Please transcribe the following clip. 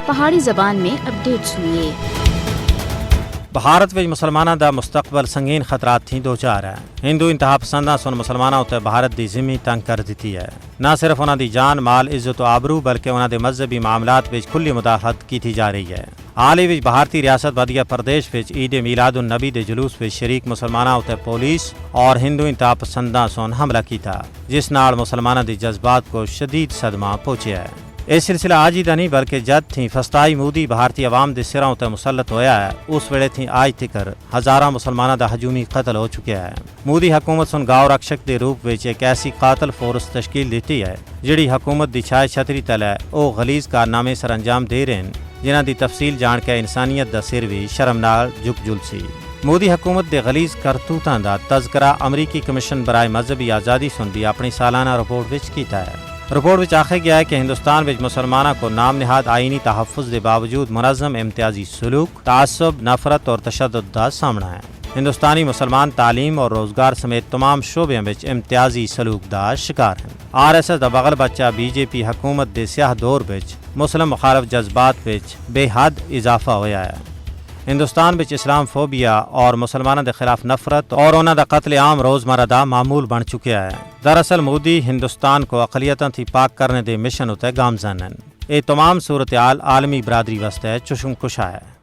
پہاڑی زبان میں اپڈیٹ سنیے۔ بھارت وچ مسلماناں دا مستقبل سنگین خطرات تھی دو چار ہے۔ ہندو انتہا پسنداں سن مسلماناں تے بھارت دی ذمہ تنگ کر دتی ہے۔ نہ صرف انہاں دی جان مال عزت و آبرو بلکہ انہاں دے مذہبی معاملات وچ کھلی مداخلت کیتی جا رہی ہے۔ حال ہی وچ بھارتی ریاست مدھیہ پردیش وچ عید میلاد النبی دے جلوس وچ شریک مسلماناں تے پولیس اور ہندو انتہا پسنداں سن حملہ کیتا، جس نال مسلماناں دے جذبات کو شدید صدمہ پہنچیا ہے۔ یہ سلسلہ آج ہی دا نہیں بلکہ جد تھی فسطائی مودی بھارتی عوام دے سراں تے مسلط ہویا ہے، اس ویلے تھی آج تکر ہزاراں مسلماناں دا ہجومی قتل ہو چکیا ہے۔ مودی حکومت سن گاؤ رکشک دے روپ وچ ایک ایسی قاتل فورس تشکیل دیتی ہے جڑی حکومت دی چھائے چھتری تلے او غلیظ کارنامے سر انجام دے رہے ہیں جنہاں دی تفصیل جان کے انسانیت دا سر بھی شرمناک جھک جل سی۔ مودی حکومت دے غلیظ کرتوتاں دا تذکرہ امریکی کمیشن برائے مذہبی آزادی سن بھی اپنی سالانہ رپورٹ وچ کیتا ہے۔ رپورٹ وچ آکھا گیا ہے کہ ہندوستان وچ مسلمانوں کو نام نہاد آئینی تحفظ دے باوجود منظم امتیازی سلوک، تعصب، نفرت اور تشدد دا سامنا ہے۔ ہندوستانی مسلمان تعلیم اور روزگار سمیت تمام شعبوں وچ امتیازی سلوک دا شکار ہیں۔ RSS دا بغل بچہ BJP حکومت دے سیاہ دور وچ مسلم مخالف جذبات وچ بے حد اضافہ ہویا ہے۔ ہندوستان وچ اسلام فوبیا اور مسلمانوں دے خلاف نفرت اور انہاں دا قتل عام روزمرہ دا معمول بن چکیا ہے۔ دراصل مودی ہندوستان کو اقلیتاں تھی پاک کرنے دے مشن اتے گامزن ہیں۔ یہ تمام صورتحال عالمی برادری واسطے چشم کشا ہے۔